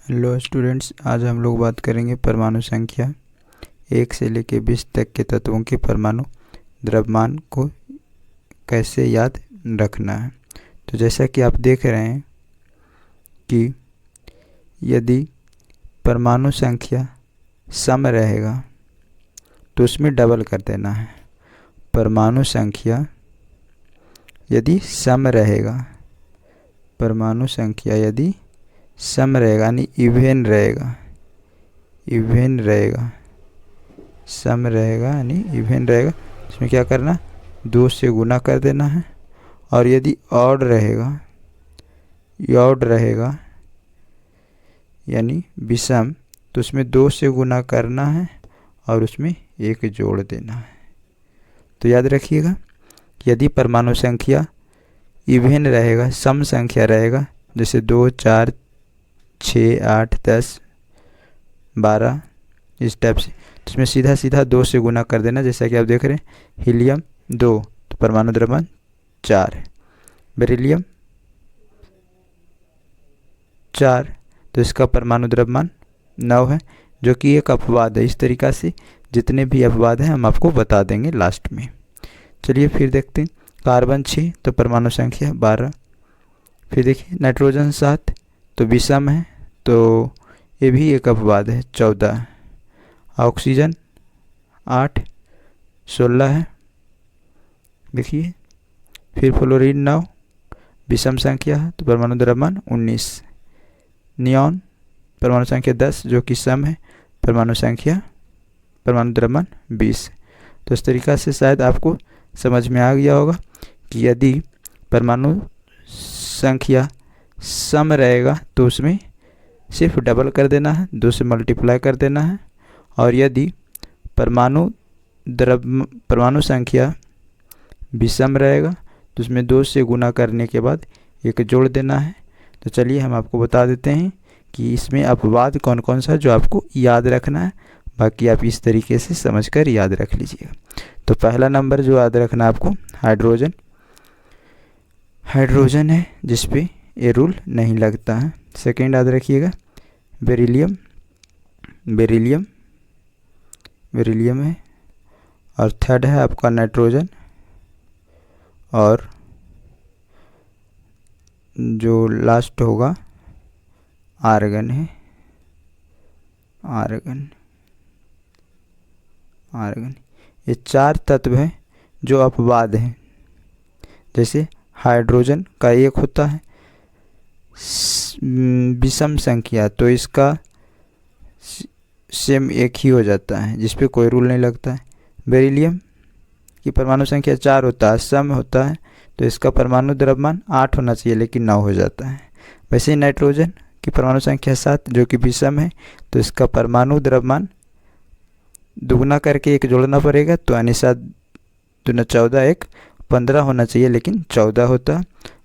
Hello students, आज हम लोग बात करेंगे परमाणु संख्या 1 से लेकर 20 तक के तत्वों के परमाणु द्रव्यमान को कैसे याद रखना है। तो जैसा कि आप देख रहे हैं कि यदि परमाणु संख्या सम रहेगा तो उसमें डबल कर देना है। परमाणु संख्या यदि सम रहेगा, परमाणु संख्या यदि सम रहेगा यानी इवेन रहेगा, सम रहेगा यानी इवेन रहेगा, इसमें क्या करना, 2 से गुना कर देना है। और यदि ऑड रहेगा यानी विषम, तो उसमें 2 से गुना करना है और उसमें 1 जोड़ देना है। तो याद रखिएगा, यदि परमाणु संख्या इवेन रहेगा, सम संख्या रहेगा, जैसे 2, 4, 6, 8, 10, 12 इस टाइप से, तो इसमें सीधा सीधा 2 से गुना कर देना। जैसा कि आप देख रहे हैं, हीलियम 2 तो परमाणु द्रव्यमान 4 है, बेरिलियम 4 तो इसका परमाणु द्रव्यमान 9 है, जो कि एक अपवाद है। इस तरीक़ा से जितने भी अपवाद हैं हम आपको बता देंगे लास्ट में। चलिए फिर देखते हैं, कार्बन 6 तो परमाणु संख्या 12। फिर देखिए नाइट्रोजन 7 तो विषम है, तो ये भी एक अपवाद है, 14। ऑक्सीजन 8 16 है, देखिए। फिर फ्लोरीन 9 विषम संख्या है, तो परमाणु द्रव्यमान 19। नियॉन परमाणु संख्या 10 जो कि सम है, परमाणु द्रव्यमान 20। तो इस तरीक़ा से शायद आपको समझ में आ गया होगा कि यदि परमाणु संख्या सम रहेगा तो उसमें सिर्फ डबल कर देना है, 2 से मल्टीप्लाई कर देना है। और यदि परमाणु संख्या विषम रहेगा तो उसमें 2 से गुना करने के बाद 1 जोड़ देना है। तो चलिए हम आपको बता देते हैं कि इसमें अपवाद कौन कौन सा जो आपको याद रखना है, बाकी आप इस तरीके से समझकर याद रख लीजिएगा। तो पहला नंबर जो याद रखना है आपको, हाइड्रोजन है, जिस पे ये रूल नहीं लगता है। सेकेंड याद रखिएगा, बेरिलियम है। और थर्ड है आपका नाइट्रोजन। और जो लास्ट होगा आर्गन है, आर्गन। ये 4 तत्व हैं जो अपवाद हैं। जैसे हाइड्रोजन का एक होता है विषम संख्या, तो इसका सेम 1 ही हो जाता है, जिस पे कोई रूल नहीं लगता है। बेरिलियम की परमाणु संख्या 4 होता है, सम होता है, तो इसका परमाणु द्रव्यमान 8 होना चाहिए, लेकिन 9 हो जाता है। वैसे ही नाइट्रोजन की परमाणु संख्या 7 जो कि विषम है, तो इसका परमाणु द्रव्यमान दुगना करके 1 जोड़ना पड़ेगा, तो यानी 7 दूना 14, 1 15 होना चाहिए, लेकिन 14 होता।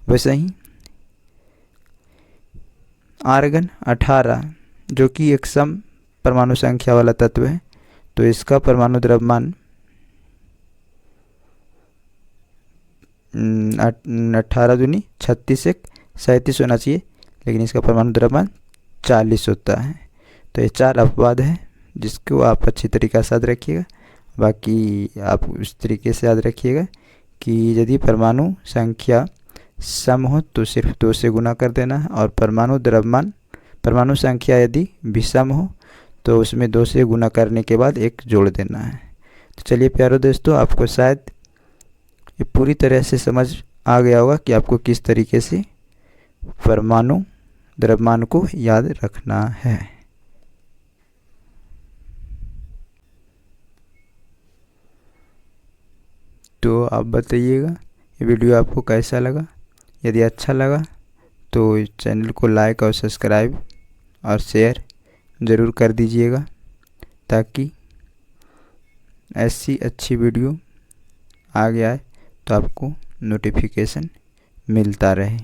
वैसे ही आर्गन 18 जो कि एक सम परमाणु संख्या वाला तत्व है, तो इसका परमाणु द्रव्यमान 18 दूनी 36, 1 37 होना चाहिए, लेकिन इसका परमाणु द्रव्यमान 40 होता है। तो ये 4 अपवाद है जिसको आप अच्छी तरीक़े से याद रखिएगा। बाकी आप उस तरीके से याद रखिएगा कि यदि परमाणु संख्या सम हो तो सिर्फ 2 से गुना कर देना है, और परमाणु संख्या यदि विषम हो तो उसमें 2 से गुना करने के बाद 1 जोड़ देना है। तो चलिए प्यारे दोस्तों, आपको शायद ये पूरी तरह से समझ आ गया होगा कि आपको किस तरीके से परमाणु द्रव्यमान को याद रखना है। तो आप बताइएगा ये वीडियो आपको कैसा लगा। यदि अच्छा लगा तो चैनल को लाइक और सब्सक्राइब और शेयर ज़रूर कर दीजिएगा, ताकि ऐसी अच्छी वीडियो आगे आए तो आपको नोटिफिकेशन मिलता रहे।